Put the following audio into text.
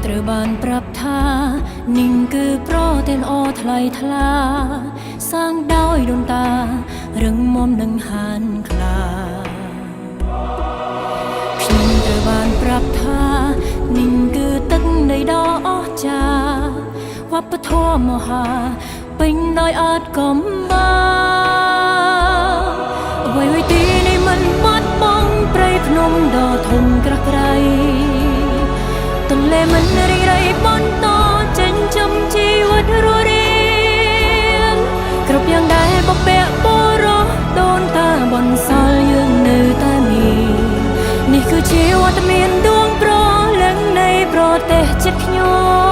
ត្រូវបានប្រាប់ថានិងគឺប្រទេសល្អថ្លៃថ្លាសាងដោយដូនតារឹងមាំនឹងហានខ្លាខ្ញុំត្រូវបានប្រាប់ថានិងគឺទឹកនៃដ៏អស្ចារ្យវប្បធម៌មហាពេញដោយអត់កំបាអ្វីៗទីនេះមិនបាត់បង់ព្រៃភ្នំដ៏ធំក្រាស់ក្រៃទន្លេមិនរីករាយបន្តចិញ្ចឹមជីវិតរស់រានគ្រប់យ៉ាងដែលបពាក់បុរសដូនតាបន្សល់យើងនៅតែមាននេះគឺជាវត្តមានដួងព្រលឹងនៃប្រទេសជាតិខ្ញុំ